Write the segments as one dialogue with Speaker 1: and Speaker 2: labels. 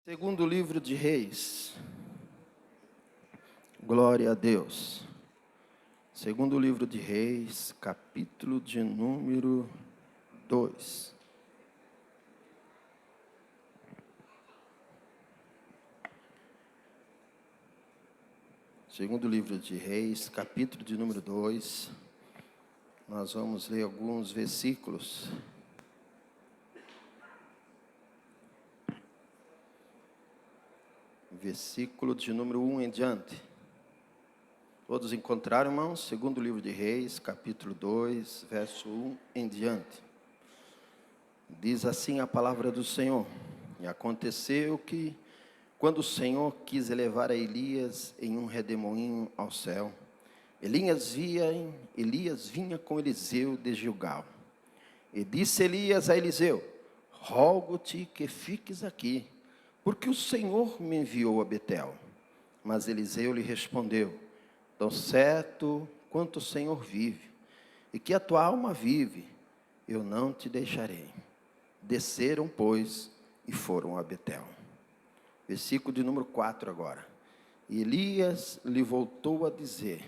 Speaker 1: Segundo livro de Reis. Glória a Deus. Segundo livro de Reis, capítulo de número 2. Segundo livro de Reis, capítulo de número 2. Nós vamos ler alguns versículos. Versículo de número 1 em diante. Todos encontraram, irmãos? Segundo livro de Reis, capítulo 2, verso 1 em diante. Diz assim a palavra do Senhor: E aconteceu que, quando o Senhor quis elevar a Elias em um redemoinho ao céu, Elias vinha com Eliseu de Gilgal. E disse Elias a Eliseu: Rogo-te que fiques aqui, porque o Senhor me enviou a Betel. Mas Eliseu lhe respondeu: Tão certo quanto o Senhor vive, e que a tua alma vive, eu não te deixarei. Desceram, pois, e foram a Betel. Versículo de número 4 agora. E Elias lhe voltou a dizer: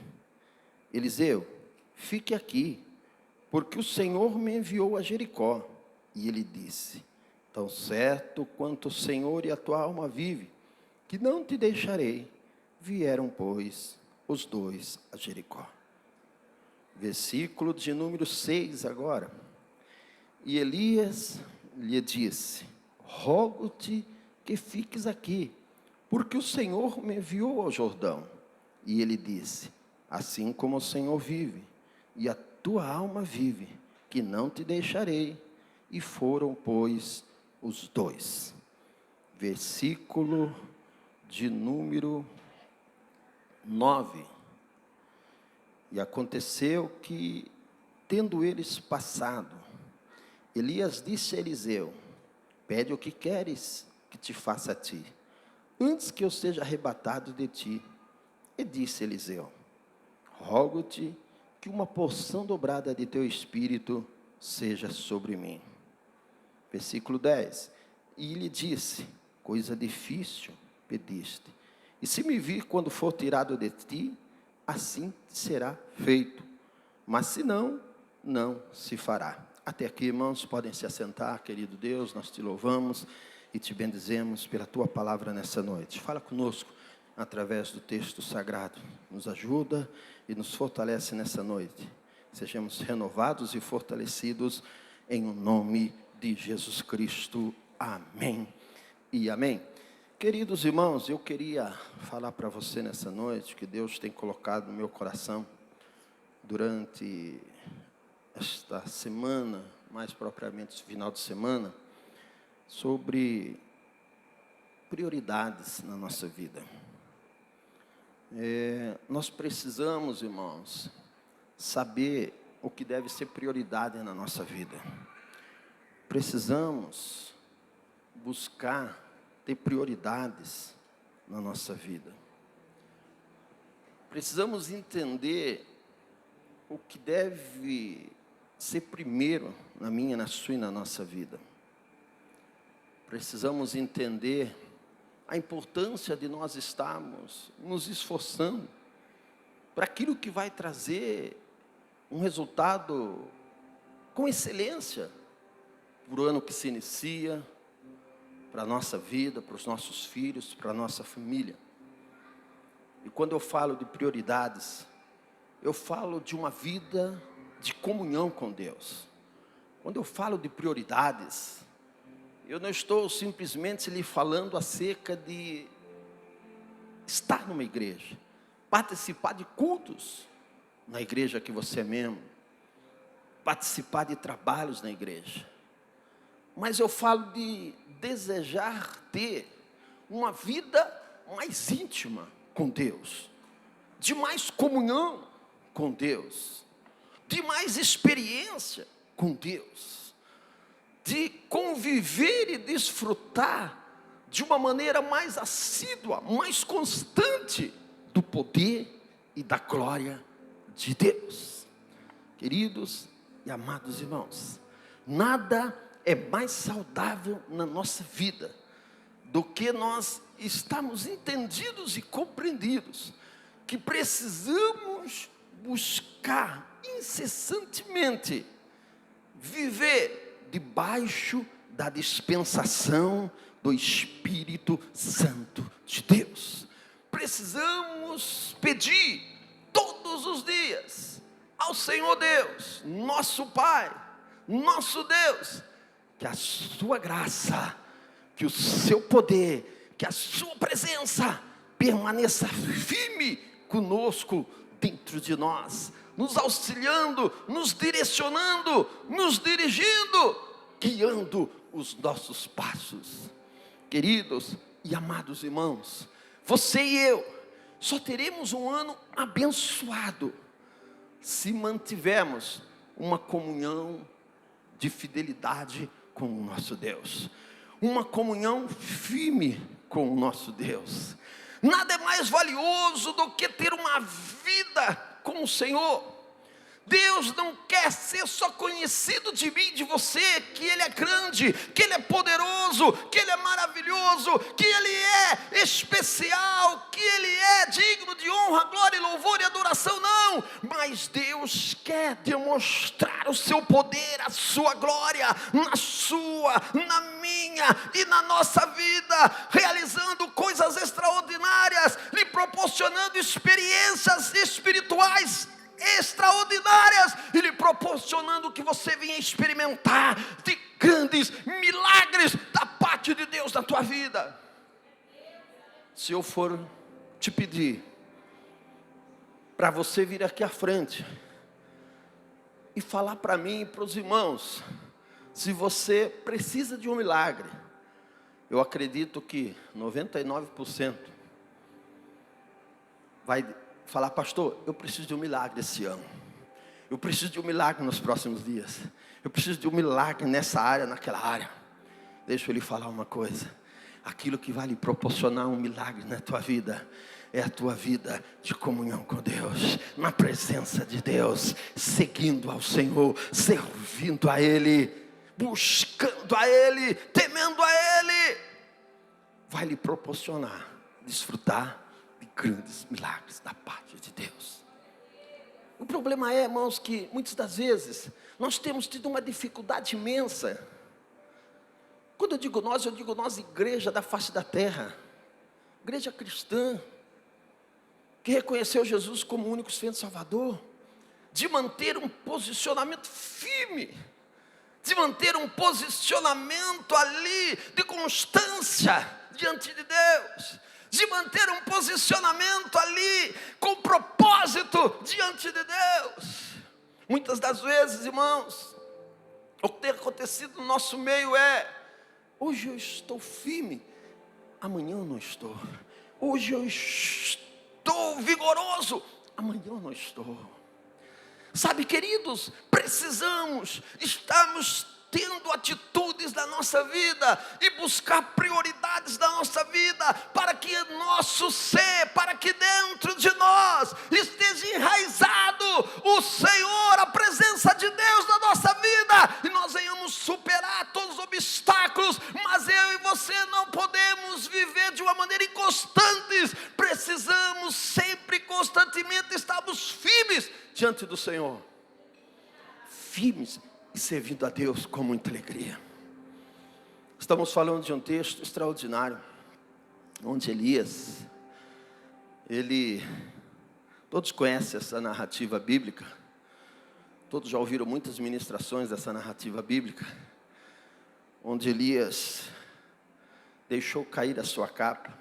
Speaker 1: Eliseu, fique aqui, porque o Senhor me enviou a Jericó. E ele disse: Tão certo quanto o Senhor e a tua alma vive, que não te deixarei. Vieram, pois, os dois a Jericó. Versículo de número 6 agora. E Elias lhe disse: Rogo-te que fiques aqui, porque o Senhor me enviou ao Jordão. E ele disse: Assim como o Senhor vive, e a tua alma vive, que não te deixarei. E foram, pois, os dois. Versículo de número 9. E aconteceu que, tendo eles passado, Elias disse a Eliseu: Pede o que queres que te faça a ti, antes que eu seja arrebatado de ti. E disse Eliseu: Rogo-te que uma porção dobrada de teu espírito seja sobre mim. Versículo 10. E lhe disse: Coisa difícil pediste, e se me vir quando for tirado de ti, assim será feito, mas se não, não se fará. Até aqui, irmãos, podem se assentar. Querido Deus, nós te louvamos e te bendizemos pela tua palavra nessa noite. Fala conosco através do texto sagrado, nos ajuda e nos fortalece nessa noite. Sejamos renovados e fortalecidos em o nome de Jesus Cristo. Amém e amém. Queridos irmãos, eu queria falar para você nessa noite que Deus tem colocado no meu coração durante esta semana, mais propriamente esse final de semana, sobre prioridades na nossa vida. Nós precisamos, irmãos, saber o que deve ser prioridade na nossa vida. Precisamos buscar ter prioridades na nossa vida. Precisamos entender o que deve ser primeiro na minha, na sua e na nossa vida. Precisamos entender a importância de nós estarmos nos esforçando para aquilo que vai trazer um resultado com excelência para o ano que se inicia, para a nossa vida, para os nossos filhos, para a nossa família. E quando eu falo de prioridades, eu falo de uma vida de comunhão com Deus. Quando eu falo de prioridades, eu não estou simplesmente lhe falando acerca de estar numa igreja, participar de cultos na igreja que você é membro, participar de trabalhos na igreja. Mas eu falo de desejar ter uma vida mais íntima com Deus, de mais comunhão com Deus, de mais experiência com Deus, de conviver e desfrutar de uma maneira mais assídua, mais constante do poder e da glória de Deus. Queridos e amados irmãos, nada é mais saudável na nossa vida do que nós estamos entendidos e compreendidos, que precisamos buscar incessantemente viver debaixo da dispensação do Espírito Santo de Deus. Precisamos pedir todos os dias ao Senhor Deus, nosso Pai, nosso Deus, que a sua graça, que o seu poder, que a sua presença permaneça firme conosco, dentro de nós, nos auxiliando, nos direcionando, nos dirigindo, guiando os nossos passos. Queridos e amados irmãos, você e eu só teremos um ano abençoado se mantivermos uma comunhão de fidelidade com o nosso Deus, uma comunhão firme com o nosso Deus. Nada é mais valioso do que ter uma vida com o Senhor. Deus não quer ser só conhecido de mim e de você, que Ele é grande, que Ele é poderoso, que Ele é maravilhoso, que Ele é especial, que Ele é digno de honra, glória, louvor e adoração, não. Mas Deus quer demonstrar o seu poder, a sua glória, na sua, na minha e na nossa vida, realizando coisas extraordinárias, lhe proporcionando experiências espirituais extraordinárias e lhe proporcionando que você venha experimentar de grandes milagres da parte de Deus na tua vida. Se eu for te pedir para você vir aqui à frente e falar para mim e para os irmãos, se você precisa de um milagre, eu acredito que 99% vai falar: pastor, eu preciso de um milagre esse ano, eu preciso de um milagre nos próximos dias, eu preciso de um milagre nessa área, naquela área. Deixa eu lhe falar uma coisa: aquilo que vai lhe proporcionar um milagre na tua vida é a tua vida de comunhão com Deus, na presença de Deus, seguindo ao Senhor, servindo a Ele, buscando a Ele, temendo a Ele. Vai lhe proporcionar desfrutar de grandes milagres da parte de Deus. O problema é, irmãos, que muitas das vezes nós temos tido uma dificuldade imensa. Quando eu digo nós, igreja da face da terra, igreja cristã, que reconheceu Jesus como o único Senhor Salvador, de manter um posicionamento firme, de manter um posicionamento ali de constância diante de Deus, de manter um posicionamento ali com propósito diante de Deus. Muitas das vezes, irmãos, o que tem acontecido no nosso meio é: hoje eu estou firme, amanhã eu não estou. Hoje eu estou vigoroso, amanhã eu não estou. Sabe, queridos, precisamos estarmos tendo atitudes na nossa vida e buscar prioridades na nossa vida, para que nosso ser, para que dentro de nós esteja enraizado o Senhor, a presença de Deus na nossa vida, e nós venhamos superar todos os obstáculos. Mas eu e você não podemos viver de uma maneira inconstante. Precisamos sempre, constantemente, estarmos firmes diante do Senhor, firmes e servindo a Deus com muita alegria. Estamos falando de um texto extraordinário, onde Elias, todos conhecem essa narrativa bíblica, todos já ouviram muitas ministrações dessa narrativa bíblica, onde Elias deixou cair a sua capa,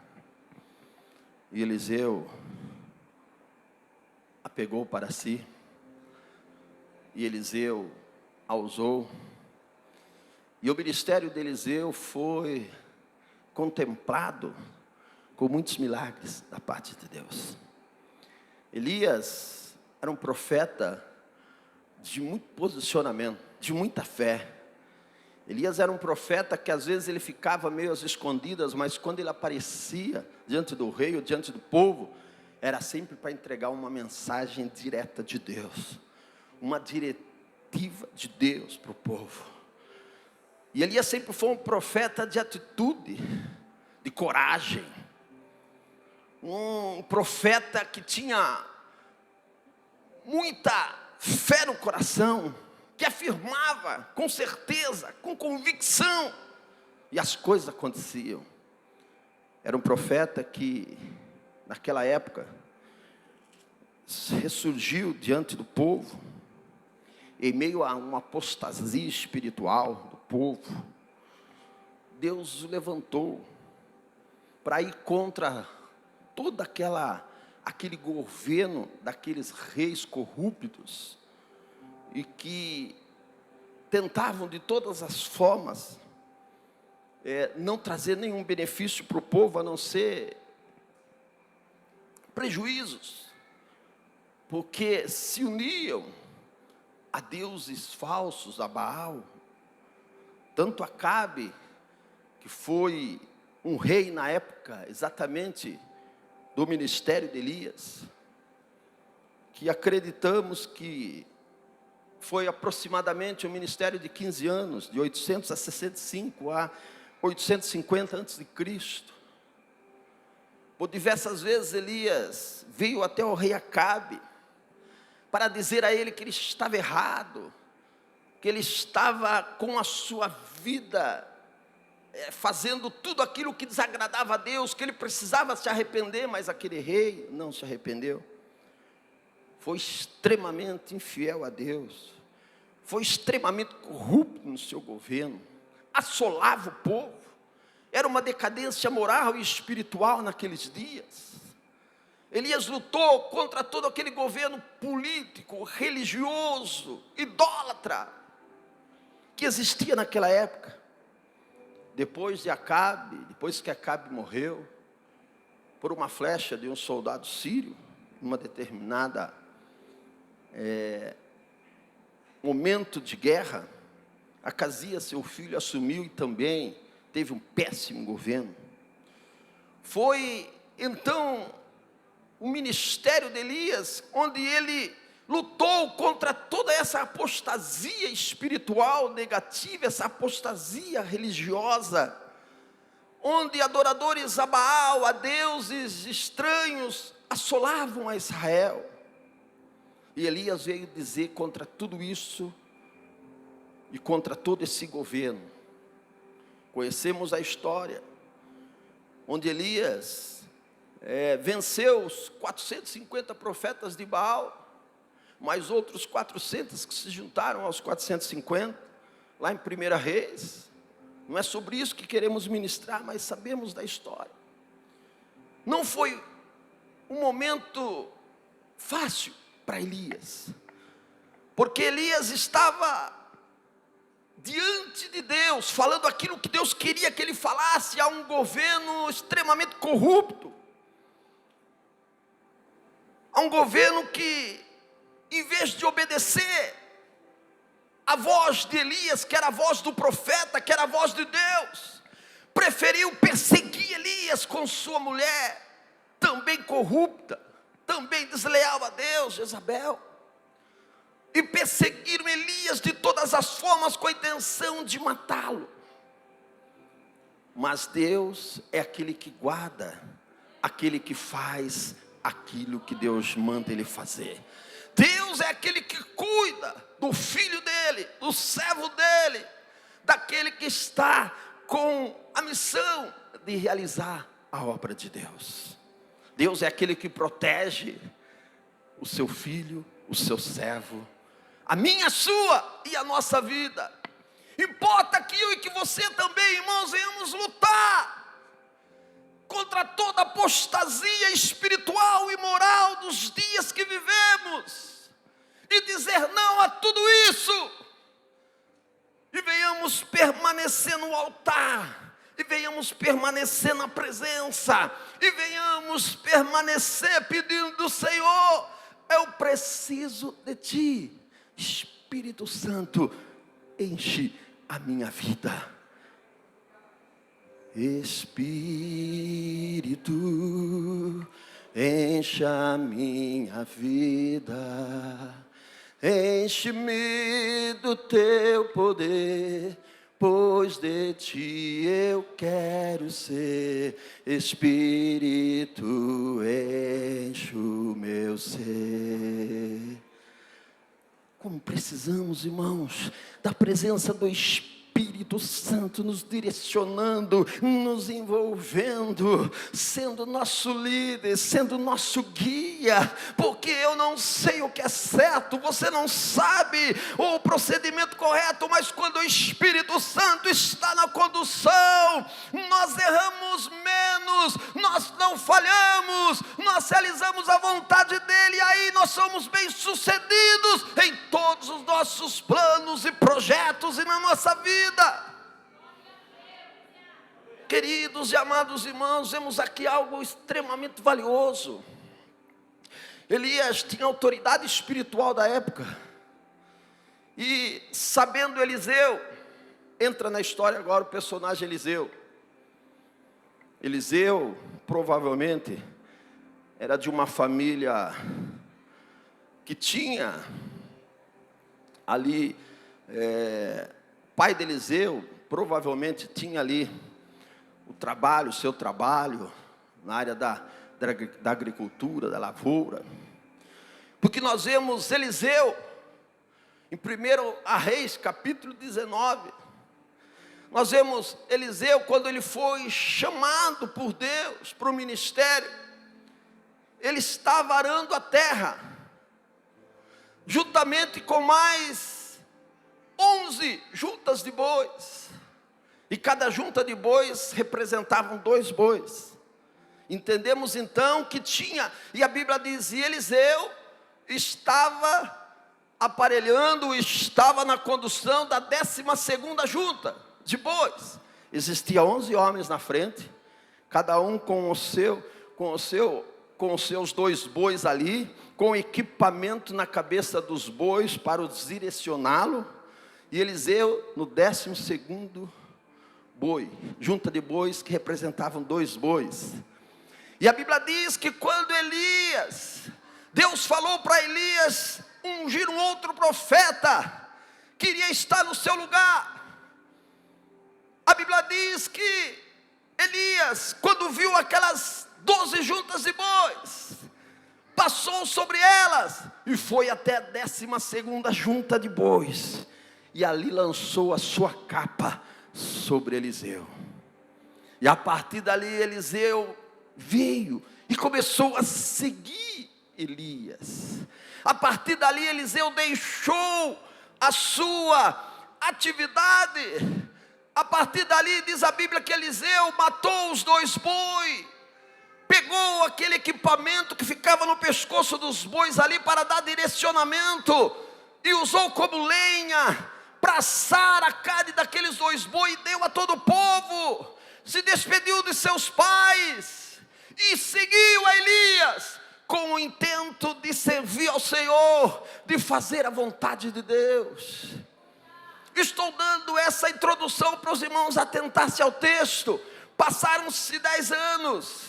Speaker 1: e Eliseu a pegou para si, e Eliseu a usou, e o ministério de Eliseu foi contemplado com muitos milagres da parte de Deus. Elias era um profeta de muito posicionamento, de muita fé. Elias era um profeta que às vezes ele ficava meio às escondidas, mas quando ele aparecia diante do rei ou diante do povo, era sempre para entregar uma mensagem direta de Deus, uma diretiva de Deus para o povo. E Elias sempre foi um profeta de atitude, de coragem. Um profeta que tinha muita fé no coração, que afirmava com certeza, com convicção, e as coisas aconteciam. Era um profeta que, naquela época, ressurgiu diante do povo, em meio a uma apostasia espiritual do povo. Deus o levantou para ir contra todo aquele governo daqueles reis corruptos, e que tentavam de todas as formas não trazer nenhum benefício para o povo, a não ser prejuízos, porque se uniam a deuses falsos, a Baal. Tanto Acabe, que foi um rei na época exatamente do ministério de Elias, que acreditamos que foi aproximadamente um ministério de 15 anos, de 865 a 850 a.C. Por diversas vezes Elias veio até o rei Acabe para dizer a ele que ele estava errado, que ele estava com a sua vida fazendo tudo aquilo que desagradava a Deus, que ele precisava se arrepender, mas aquele rei não se arrependeu. Foi extremamente infiel a Deus, foi extremamente corrupto no seu governo, assolava o povo. Era uma decadência moral e espiritual naqueles dias. Elias lutou contra todo aquele governo político, religioso, idólatra, que existia naquela época. Depois que Acabe morreu, por uma flecha de um soldado sírio, numa determinada momento de guerra, Acasias, seu filho, assumiu e também teve um péssimo governo. Foi então o ministério de Elias, onde ele lutou contra toda essa apostasia espiritual negativa, essa apostasia religiosa, onde adoradores a Baal, a deuses estranhos, assolavam a Israel. E Elias veio dizer contra tudo isso e contra todo esse governo. Conhecemos a história, onde Elias venceu os 450 profetas de Baal, mais outros 400 que se juntaram aos 450, lá em 1 Reis. Não é sobre isso que queremos ministrar, mas sabemos da história. Não foi um momento fácil para Elias, porque Elias estava diante de Deus, falando aquilo que Deus queria que ele falasse, a um governo extremamente corrupto, a um governo que, em vez de obedecer a voz de Elias, que era a voz do profeta, que era a voz de Deus, preferiu perseguir Elias com sua mulher, também corrupta, também desleal a Deus, Jezabel. E perseguiram Elias de todas as formas com a intenção de matá-lo. Mas Deus é aquele que guarda, aquele que faz aquilo que Deus manda ele fazer. Deus é aquele que cuida do filho dele, do servo dele, daquele que está com a missão de realizar a obra de Deus. Deus é aquele que protege o seu filho, o seu servo, a minha, a sua e a nossa vida. Importa que eu e que você também, irmãos, venhamos lutar contra toda apostasia espiritual e moral dos dias que vivemos, e dizer não a tudo isso, e venhamos permanecer no altar, e venhamos permanecer na presença, e venhamos permanecer pedindo do Senhor: eu preciso de Ti, Espírito Santo, enche a minha vida. Espírito, enche a minha vida, enche-me do Teu poder, pois de ti eu quero ser. Espírito, enche o meu ser. Como precisamos, irmãos, da presença do Espírito Santo nos direcionando, nos envolvendo, sendo nosso líder, sendo nosso guia, porque eu não sei o que é certo, você não sabe o procedimento correto, mas quando o Espírito Santo está na condução, nós erramos menos, nós não falhamos, nós realizamos a vontade dEle, e aí nós somos bem-sucedidos em todos os nossos planos e projetos e na nossa vida. Queridos e amados irmãos, vemos aqui algo extremamente valioso. Elias tinha autoridade espiritual da época, e sabendo Eliseu, entra na história agora o personagem Eliseu. Eliseu provavelmente era de uma família que tinha ali, pai de Eliseu provavelmente tinha ali o seu trabalho na área da agricultura, da lavoura, porque nós vemos Eliseu em 1 Reis capítulo 19, nós vemos Eliseu quando ele foi chamado por Deus para o ministério. Ele estava arando a terra, juntamente com mais 11 juntas de bois, e cada junta de bois representavam 2 bois. Entendemos então que tinha, e a Bíblia diz, e Eliseu estava aparelhando, estava na condução da 12ª junta de bois. Existia 11 homens na frente, cada um com os seus 2 bois ali, com equipamento na cabeça dos bois para os direcioná-lo, e Eliseu no 12º boi, junta de bois que representavam 2 bois. E a Bíblia diz que quando Deus falou para Elias ungir um outro profeta, que iria estar no seu lugar. A Bíblia diz que Elias, quando viu aquelas 12 juntas de bois, passou sobre elas e foi até a 12ª junta de bois, e ali lançou a sua capa sobre Eliseu. E a partir dali Eliseu veio e começou a seguir Elias. A partir dali Eliseu deixou a sua atividade. A partir dali diz a Bíblia que Eliseu matou os 2 bois, pegou aquele equipamento que ficava no pescoço dos bois ali para dar direcionamento, e usou como lenha para assar a carne daqueles 2 bois, e deu a todo o povo. Se despediu de seus pais e seguiu a Elias com o intento de servir ao Senhor, de fazer a vontade de Deus. Estou dando essa introdução para os irmãos atentar-se ao texto. Passaram-se 10 anos.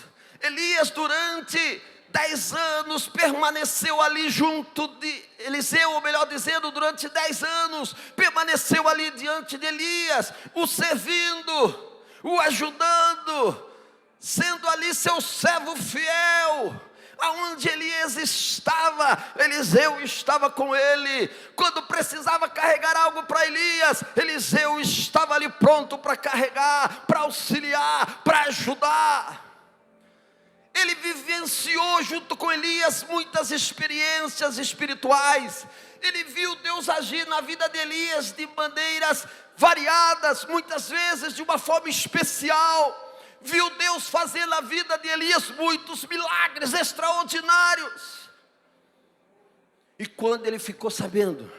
Speaker 1: Elias, durante 10 anos, permaneceu ali junto de Eliseu, ou melhor dizendo, durante 10 anos, permaneceu ali diante de Elias, o servindo, o ajudando, sendo ali seu servo fiel. Aonde Elias estava, Eliseu estava com ele. Quando precisava carregar algo para Elias, Eliseu estava ali pronto para carregar, para auxiliar, para ajudar. Ele vivenciou junto com Elias muitas experiências espirituais. Ele viu Deus agir na vida de Elias de maneiras variadas, muitas vezes de uma forma especial. Viu Deus fazer na vida de Elias muitos milagres extraordinários. E quando ele ficou sabendo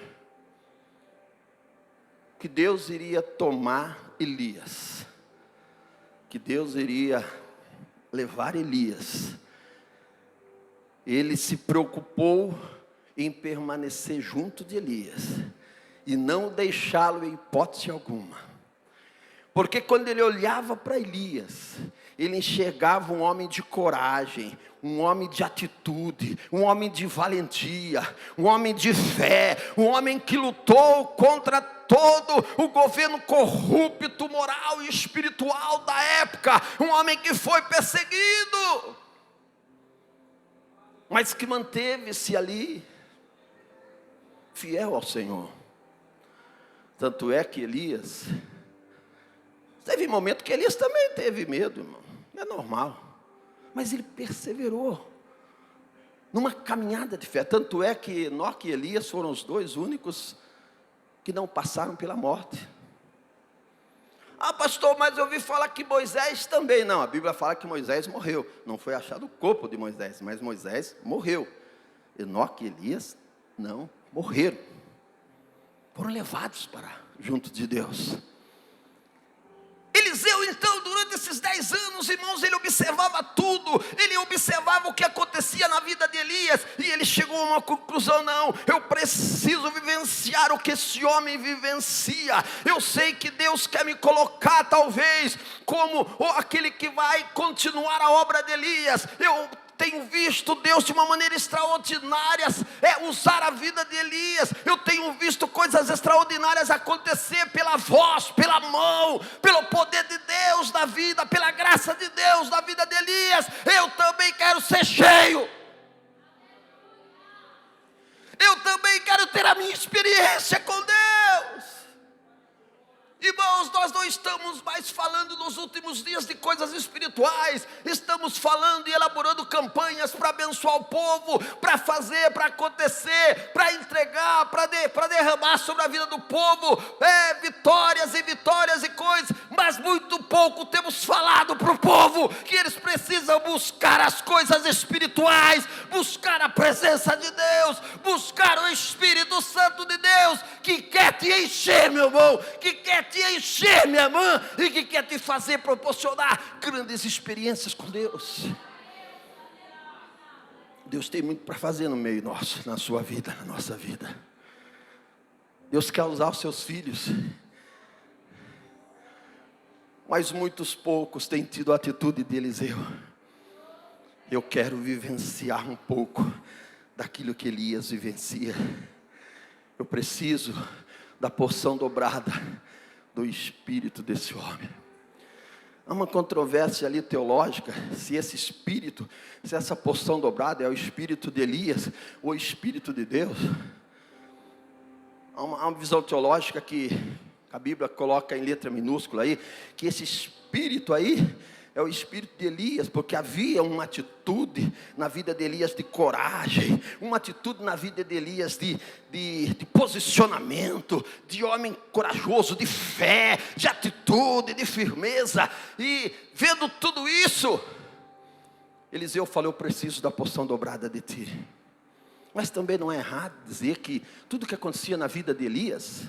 Speaker 1: que Deus iria tomar Elias, que Deus iria levar Elias, ele se preocupou em permanecer junto de Elias e não deixá-lo em hipótese alguma. Porque quando ele olhava para Elias ele enxergava um homem de coragem, um homem de atitude, um homem de valentia, um homem de fé, um homem que lutou contra todo o governo corrupto, moral e espiritual da época, um homem que foi perseguido, mas que manteve-se ali, fiel ao Senhor. Tanto é que Elias, teve momento que Elias também teve medo, irmão, é normal, mas ele perseverou, numa caminhada de fé. Tanto é que Enoque e Elias foram os dois únicos que não passaram pela morte. Ah, pastor, mas eu ouvi falar que Moisés também. Não, a Bíblia fala que Moisés morreu. Não foi achado o corpo de Moisés, mas Moisés morreu. Enoque e Elias não morreram. Foram levados para junto de Deus. Eliseu, então, durante esses 10 anos, irmãos, ele observava tudo, ele observava o que acontecia na vida de Elias, e ele chegou a uma conclusão: não, eu preciso vivenciar o que esse homem vivencia. Eu sei que Deus quer me colocar, talvez, como aquele que vai continuar a obra de Elias. Eu tenho visto Deus de uma maneira extraordinária usar a vida de Elias. Eu tenho visto coisas extraordinárias acontecer pela voz, pela mão, pelo poder de Deus na vida, pela graça de Deus na vida de Elias. Eu também quero ser cheio. Eu também quero ter a minha experiência com Deus. Irmãos, nós não estamos mais falando nos últimos dias de coisas espirituais. Estamos falando e elaborando campanhas para abençoar o povo, para fazer, para acontecer, para entregar, para derramar sobre a vida do povo vitórias e vitórias e coisas. Mas muito pouco temos falado para o povo que eles precisam buscar as coisas espirituais, buscar a presença de Deus, buscar o Espírito Santo de Deus, que quer te encher, meu irmão, que quer te encher, minha irmã, e que quer te fazer proporcionar grandes experiências com Deus. Deus tem muito para fazer no meio nosso, na sua vida, na nossa vida. Deus quer usar os seus filhos, mas muitos poucos têm tido a atitude de Eliseu. Eu quero vivenciar um pouco daquilo que Elias vivencia. Eu preciso da porção dobrada do espírito desse homem. Há uma controvérsia ali teológica, se esse espírito, se essa porção dobrada é o espírito de Elias ou o espírito de Deus. Há uma visão teológica que a Bíblia coloca em letra minúscula aí, que esse espírito aí é o espírito de Elias, porque havia uma atitude na vida de Elias de coragem, uma atitude na vida de Elias de posicionamento, de homem corajoso, de fé, de atitude, de firmeza. E vendo tudo isso, Eliseu falou: eu preciso da porção dobrada de ti. Mas também não é errado dizer que tudo que acontecia na vida de Elias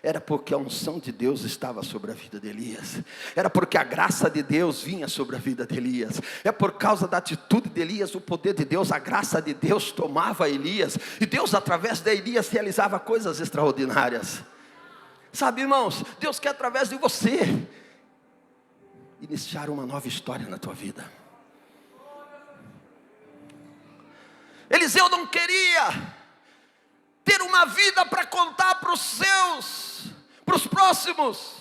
Speaker 1: era porque a unção de Deus estava sobre a vida de Elias. Era porque a graça de Deus vinha sobre a vida de Elias. É por causa da atitude de Elias, o poder de Deus, a graça de Deus tomava Elias. E Deus, através de Elias, realizava coisas extraordinárias. Sabe, irmãos, Deus quer, através de você, iniciar uma nova história na tua vida. Eliseu não queria ter uma vida para contar para os próximos,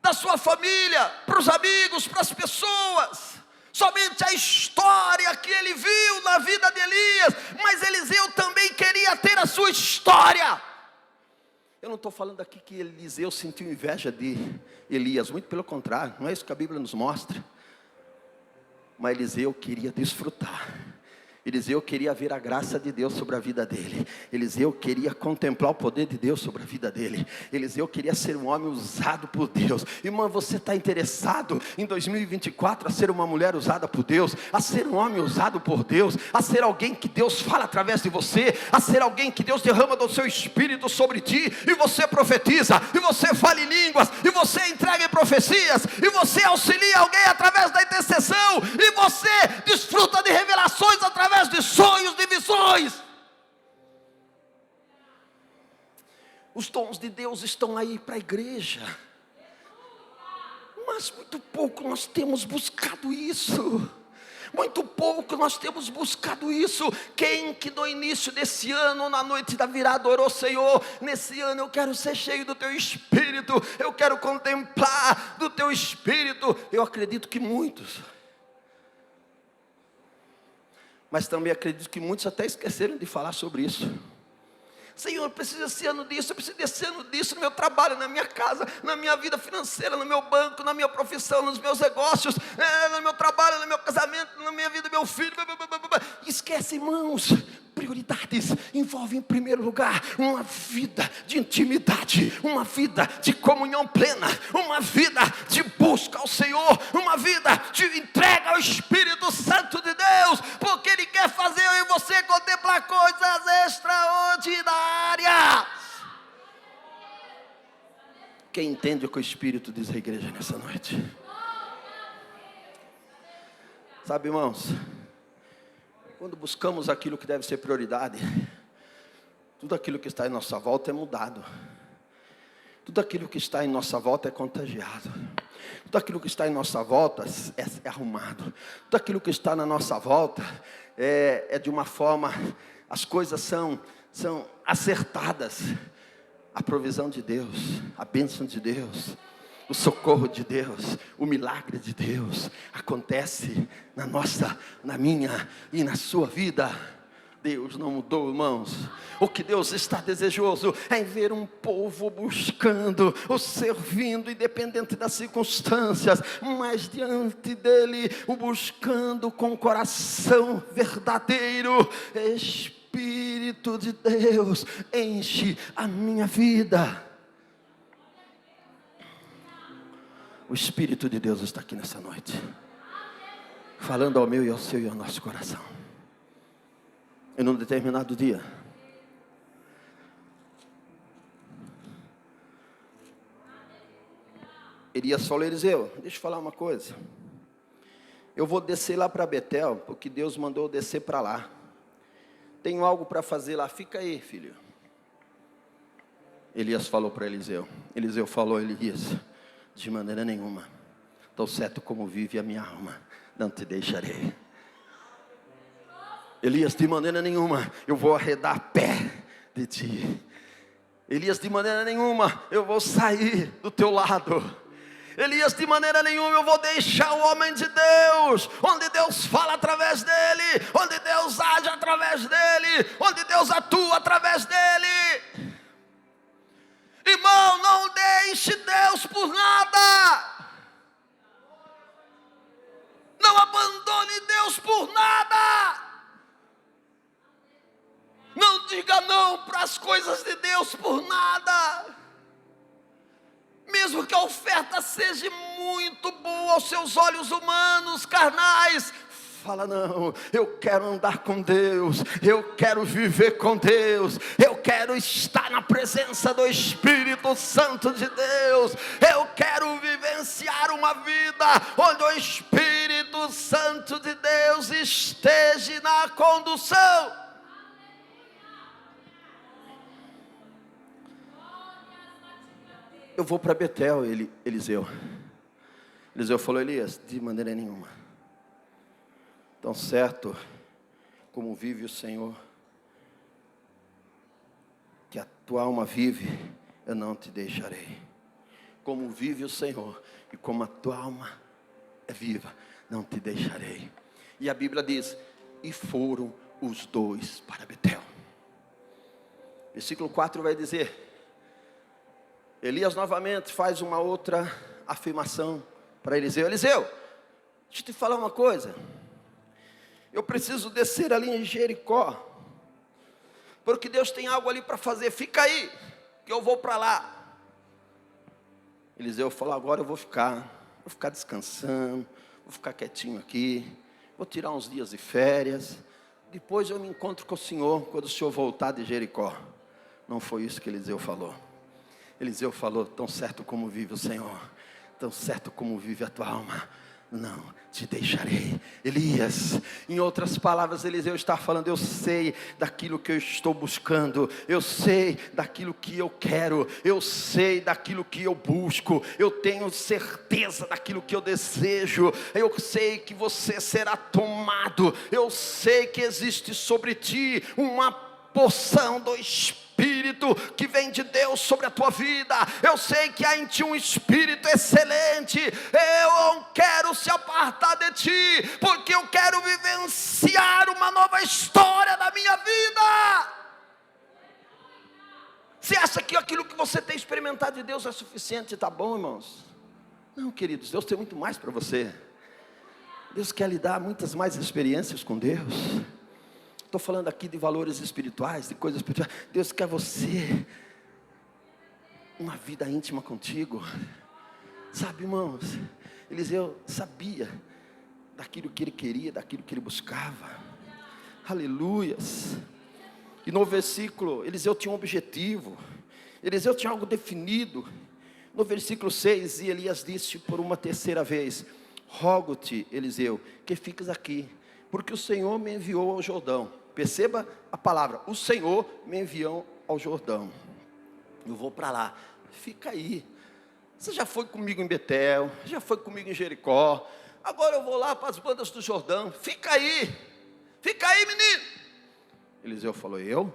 Speaker 1: da sua família, para os amigos, para as pessoas, somente a história que ele viu na vida de Elias. Mas Eliseu também queria ter a sua história. Eu não estou falando aqui que Eliseu sentiu inveja de Elias, muito pelo contrário, não é isso que a Bíblia nos mostra. Mas Eliseu queria desfrutar. Eliseu queria ver a graça de Deus sobre a vida dele. Eliseu queria contemplar o poder de Deus sobre a vida dele. Eliseu queria ser um homem usado por Deus. Irmão, você está interessado em 2024 a ser uma mulher usada por Deus, a ser um homem usado por Deus, a ser alguém que Deus fala através de você, a ser alguém que Deus derrama do seu espírito sobre ti, e você profetiza, e você fala em línguas, e você entrega em profecias, e você auxilia alguém através da intercessão, e você desfruta de revelações através de sonhos, de visões. Os dons de Deus estão aí para a igreja. Mas muito pouco nós temos buscado isso. Muito pouco nós temos buscado isso. Quem que no início desse ano, na noite da virada, orou: Senhor, nesse ano eu quero ser cheio do Teu Espírito, eu quero contemplar do Teu Espírito? Eu acredito que muitos. Mas também acredito que muitos até esqueceram de falar sobre isso. Senhor, eu preciso esse ano disso, eu preciso desse ano disso, no meu trabalho, na minha casa, na minha vida financeira, no meu banco, na minha profissão, nos meus negócios, no meu trabalho, no meu casamento, na minha vida, meu filho. Esquece, irmãos. Prioridades envolvem, em primeiro lugar, uma vida de intimidade, uma vida de comunhão plena, uma vida de busca ao Senhor, uma vida de entrega ao Espírito Santo de Deus, porque Ele quer fazer eu e você contemplar coisas extraordinárias. Quem entende o que o Espírito diz à igreja nessa noite? Sabe, irmãos, quando buscamos aquilo que deve ser prioridade, tudo aquilo que está em nossa volta é mudado. Tudo aquilo que está em nossa volta é contagiado. Tudo aquilo que está em nossa volta é arrumado. Tudo aquilo que está na nossa volta é de uma forma, as coisas são acertadas. A provisão de Deus, a bênção de Deus, o socorro de Deus, o milagre de Deus acontece na minha e na sua vida. Deus não mudou, irmãos. O que Deus está desejoso é em ver um povo buscando, o servindo, independente das circunstâncias, mas diante dele, o buscando com coração verdadeiro. Espírito de Deus, enche a minha vida. O Espírito de Deus está aqui nessa noite, falando ao meu e ao seu e ao nosso coração. E num determinado dia, Elias falou: Eliseu, deixa eu falar uma coisa. Eu vou descer lá para Betel, porque Deus mandou eu descer para lá. Tenho algo para fazer lá, fica aí, filho. Elias falou para Eliseu. Eliseu falou: Elias, de maneira nenhuma, tão certo como vive a minha alma, não te deixarei. Elias, de maneira nenhuma eu vou arredar pé de ti. Elias, de maneira nenhuma eu vou sair do teu lado. Elias, de maneira nenhuma eu vou deixar o homem de Deus, onde Deus fala através dele, onde Deus age através dele, onde Deus atua através dele. Irmão, não deixe Deus por nada. Não abandone Deus por nada. Não diga não para as coisas de Deus por nada. Mesmo que a oferta seja muito boa aos seus olhos humanos, carnais, fala: não, eu quero andar com Deus, eu quero viver com Deus, eu quero estar na presença do Espírito Santo de Deus, eu quero vivenciar uma vida onde o Espírito Santo de Deus esteja na condução. Eu vou para Betel, Eliseu. Eliseu falou: Elias, de maneira nenhuma. Tão certo como vive o Senhor, que a tua alma vive, eu não te deixarei. Como vive o Senhor e como a tua alma é viva, não te deixarei. E a Bíblia diz: e foram os dois para Betel. Versículo 4 vai dizer: Elias novamente faz uma outra afirmação para Eliseu: Eliseu, deixa eu te falar uma coisa. Eu preciso descer ali em Jericó, porque Deus tem algo ali para fazer. Fica aí, que eu vou para lá. Eliseu falou: agora eu vou ficar descansando, vou ficar quietinho aqui, vou tirar uns dias de férias, depois eu me encontro com o Senhor, quando o Senhor voltar de Jericó. Não foi isso que Eliseu falou. Eliseu falou: tão certo como vive o Senhor, tão certo como vive a tua alma, não te deixarei. Elias, em outras palavras, Eliseu está falando: eu sei daquilo que eu estou buscando, eu sei daquilo que eu quero, eu sei daquilo que eu busco, eu tenho certeza daquilo que eu desejo, eu sei que você será tomado, eu sei que existe sobre ti uma porção do Espírito que vem de Deus sobre a tua vida. Eu sei que há em ti um Espírito excelente. Eu não quero se apartar de ti, porque eu quero vivenciar uma nova história da minha vida. Você acha que aquilo que você tem experimentado de Deus é suficiente? Tá bom, irmãos? Não, queridos, Deus tem muito mais para você. Deus quer lhe dar muitas mais experiências com Deus. Estou falando aqui de valores espirituais, de coisas espirituais. Deus quer você, uma vida íntima contigo. Sabe, irmãos, Eliseu sabia daquilo que ele queria, daquilo que ele buscava. Aleluias. E no versículo, Eliseu tinha um objetivo, Eliseu tinha algo definido. No versículo 6, e Elias disse por uma terceira vez: rogo-te, Eliseu, que fiques aqui, porque o Senhor me enviou ao Jordão. Perceba a palavra: o Senhor me enviou ao Jordão. Eu vou para lá, fica aí. Você já foi comigo em Betel, já foi comigo em Jericó, agora eu vou lá para as bandas do Jordão. Fica aí, menino. Eliseu falou: eu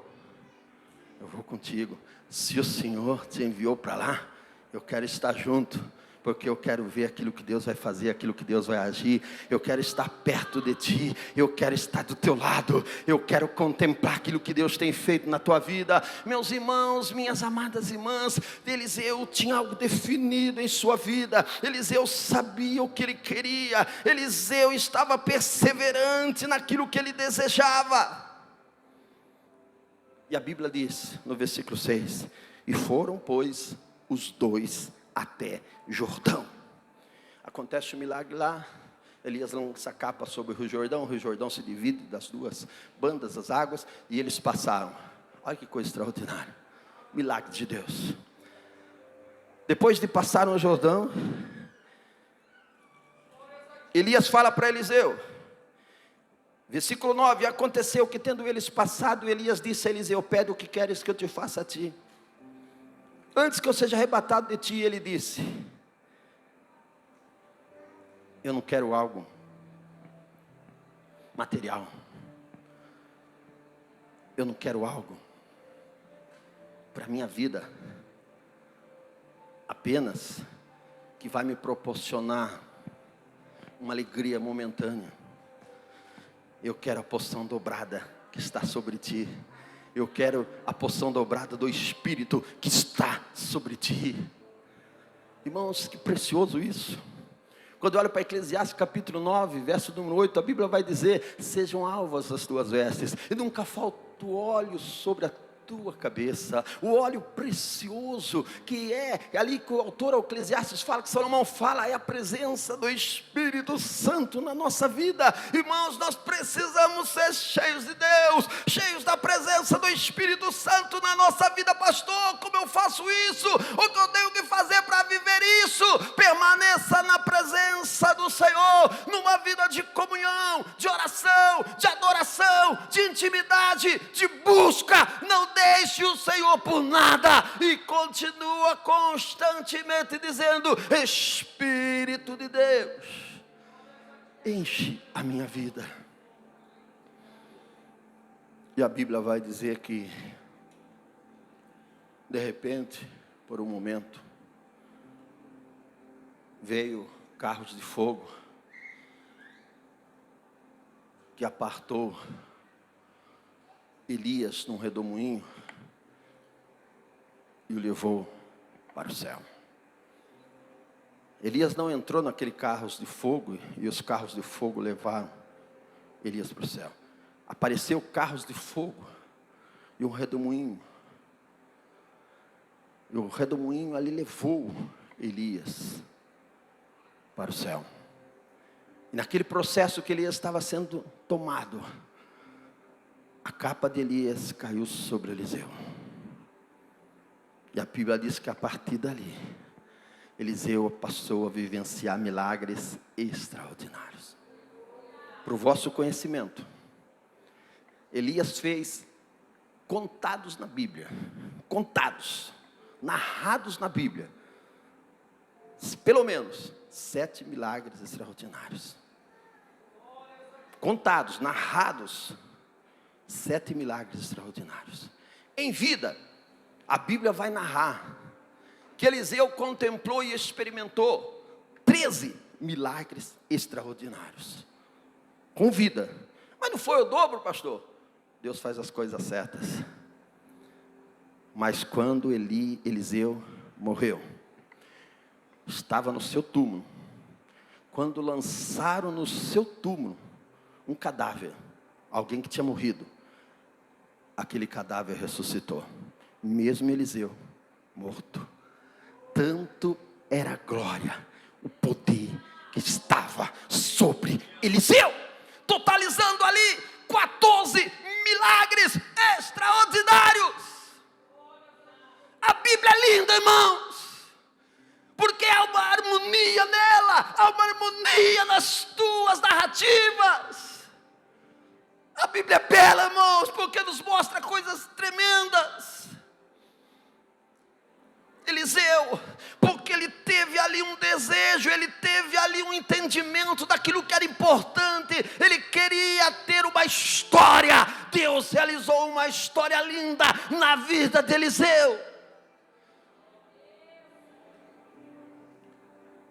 Speaker 1: vou contigo. Se o Senhor te enviou para lá, eu quero estar junto, porque eu quero ver aquilo que Deus vai fazer, aquilo que Deus vai agir. Eu quero estar perto de ti, eu quero estar do teu lado, eu quero contemplar aquilo que Deus tem feito na tua vida. Meus irmãos, minhas amadas irmãs, Eliseu tinha algo definido em sua vida. Eliseu sabia o que ele queria, Eliseu estava perseverante naquilo que ele desejava. E a Bíblia diz no versículo 6: e foram, pois, os dois até Jordão. Acontece um milagre lá. Elias lança a capa sobre o Rio Jordão se divide das duas bandas das águas, e eles passaram. Olha que coisa extraordinária, milagre de Deus. Depois de passar o Jordão, Elias fala para Eliseu, versículo 9: aconteceu que, tendo eles passado, Elias disse a Eliseu: pede o que queres que eu te faça a ti, antes que eu seja arrebatado de ti. Ele disse: eu não quero algo material, eu não quero algo para a minha vida apenas que vai me proporcionar uma alegria momentânea. Eu quero a porção dobrada que está sobre ti. Eu quero a porção dobrada do Espírito que está sobre ti. Irmãos, que precioso isso. Quando eu olho para Eclesiastes capítulo 9, verso número 8, a Bíblia vai dizer: sejam alvas as tuas vestes, e nunca falta o óleo sobre a tua cabeça. O óleo precioso, que é ali que o autor ao Eclesiastes fala, que Salomão fala, é a presença do Espírito Santo na nossa vida. Irmãos, nós precisamos ser cheios de Deus, cheios da presença do Espírito Santo na nossa vida. Pastor, como eu faço isso? O que eu tenho que fazer para viver isso? Permaneça na presença do Senhor, numa vida de comunhão, de oração, de adoração, de intimidade, de busca. Não deixe o Senhor por nada, e continua constantemente dizendo: Espírito de Deus, enche a minha vida. E a Bíblia vai dizer que, de repente, por um momento, veio carros de fogo que apartou Elias num redemoinho e o levou para o céu. Elias não entrou naquele carros de fogo, e os carros de fogo levaram Elias para o céu. Apareceu carros de fogo e um redemoinho, e o redemoinho ali levou Elias para o céu. E naquele processo que Elias estava sendo tomado, a capa de Elias caiu sobre Eliseu. E a Bíblia diz que a partir dali, Eliseu passou a vivenciar milagres extraordinários. Para o vosso conhecimento, Elias fez contados na Bíblia, narrados na Bíblia, pelo menos 7 milagres extraordinários. Contados, narrados, 7 milagres extraordinários. Em vida, a Bíblia vai narrar que Eliseu contemplou e experimentou 13 milagres extraordinários. Com vida. Mas não foi o dobro, pastor? Deus faz as coisas certas. Mas quando Eliseu morreu, estava no seu túmulo. Quando lançaram no seu túmulo um cadáver, alguém que tinha morrido, aquele cadáver ressuscitou, mesmo Eliseu morto. Tanto era a glória, o poder que estava sobre Eliseu, totalizando ali 14 milagres extraordinários. A Bíblia é linda, irmãos, porque há uma harmonia nela, há uma harmonia nas tuas narrativas. A Bíblia é bela, irmãos, porque nos mostra coisas tremendas. Eliseu, porque ele teve ali um desejo, ele teve ali um entendimento daquilo que era importante, ele queria ter uma história. Deus realizou uma história linda na vida de Eliseu,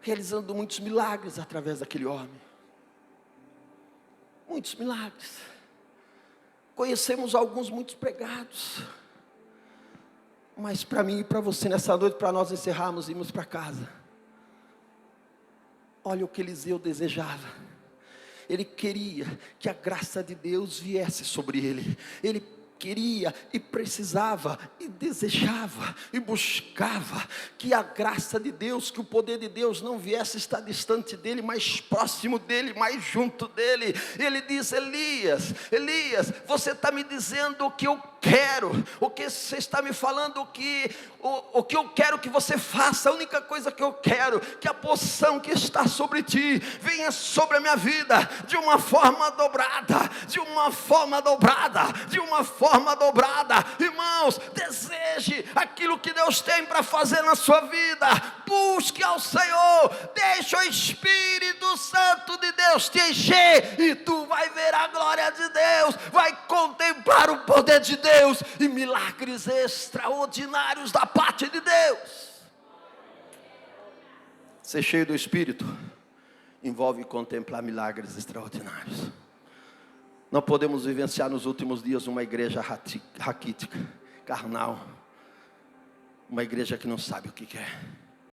Speaker 1: realizando muitos milagres através daquele homem. Muitos milagres. Conhecemos alguns muito pregados. Mas para mim e para você nessa noite, para nós encerrarmos e irmos para casa, olha o que Eliseu desejava. Ele queria que a graça de Deus viesse sobre ele. Ele queria e precisava e desejava e buscava que a graça de Deus, que o poder de Deus não viesse estar distante dele, mais próximo dele, mais junto dele. Ele diz: Elias, você está me dizendo o que eu quero, o que você está me falando, o que eu quero que você faça. A única coisa que eu quero, que a porção que está sobre ti venha sobre a minha vida de uma forma dobrada, de uma forma dobrada, de uma forma dobrada. Irmãos, deseje aquilo que Deus tem para fazer na sua vida. Busque ao Senhor, deixa o Espírito Santo de Deus te encher, e tu vai ver a glória de Deus, vai contemplar o poder de Deus e milagres extraordinários da parte de Deus. Ser cheio do Espírito envolve contemplar milagres extraordinários. Não podemos vivenciar nos últimos dias uma igreja raquítica, carnal, uma igreja que não sabe o que quer.